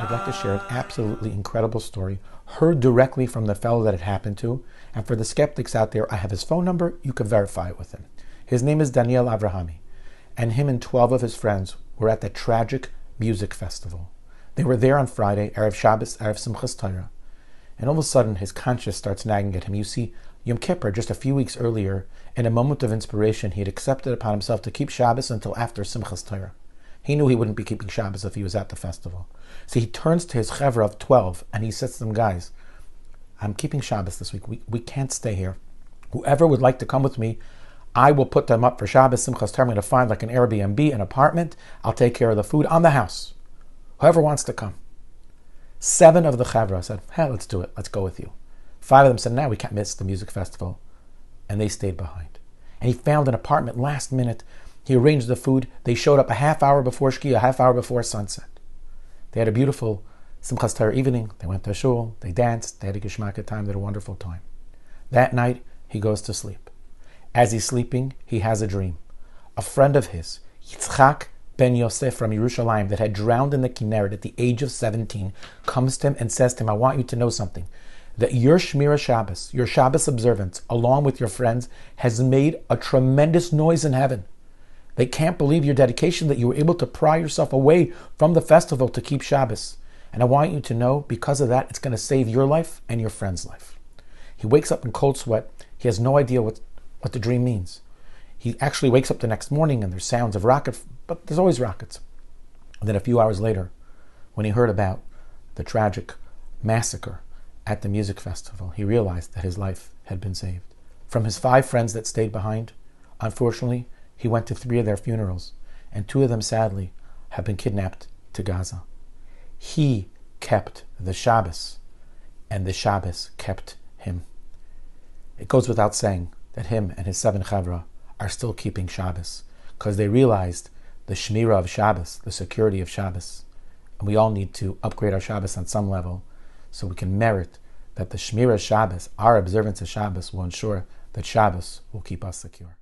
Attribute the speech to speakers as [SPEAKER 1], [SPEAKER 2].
[SPEAKER 1] I'd like to share an absolutely incredible story, heard directly from the fellow that it happened to. And for the skeptics out there, I have his phone number. You can verify it with him. His name is Daniel Avrahami. And him and 12 of his friends were at the tragic music festival. They were there on Friday, Erev Shabbos, Erev Simchas Torah. And all of a sudden, his conscience starts nagging at him. You see, Yom Kippur, just a few weeks earlier, in a moment of inspiration, he had accepted upon himself to keep Shabbos until after Simchas Torah. He knew he wouldn't be keeping Shabbos if he was at the festival. So he turns to his chevra of 12 and he says to them, guys, I'm keeping Shabbos this week. We can't stay here. Whoever would like to come with me, I will put them up for Shabbos, Simchas Torah. I'm going to find like an Airbnb, an apartment. I'll take care of the food on the house. Whoever wants to come. 7 of the chevra said, hey, let's do it. Let's go with you. 5 of them said, no, we can't miss the music festival. And they stayed behind. And he found an apartment last minute. He arranged the food. They showed up a half hour before Shkia, a half hour before sunset. They had a beautiful Simchas Torah evening. They went to shul. They danced. They had a geshmaka time. They had a wonderful time. That night, he goes to sleep. As he's sleeping, he has a dream. A friend of his, Yitzchak ben Yosef from Yerushalayim, that had drowned in the Kinneret at the age of 17, comes to him and says to him, I want you to know something. That your Shmira Shabbos, your Shabbos observance, along with your friends, has made a tremendous noise in heaven. They can't believe your dedication, that you were able to pry yourself away from the festival to keep Shabbos. And I want you to know, because of that, it's going to save your life and your friend's life. He wakes up in cold sweat. He has no idea what the dream means. He actually wakes up the next morning and there's sounds of rockets, but there's always rockets. And then a few hours later, when he heard about the tragic massacre at the music festival, he realized that his life had been saved. From his 5 friends that stayed behind, unfortunately, he went to 3 of their funerals, and 2 of them, sadly, have been kidnapped to Gaza. He kept the Shabbos, and the Shabbos kept him. It goes without saying that him and his 7 chavra are still keeping Shabbos, because they realized the shmira of Shabbos, the security of Shabbos. And we all need to upgrade our Shabbos on some level, so we can merit that the shmira of Shabbos, our observance of Shabbos, will ensure that Shabbos will keep us secure.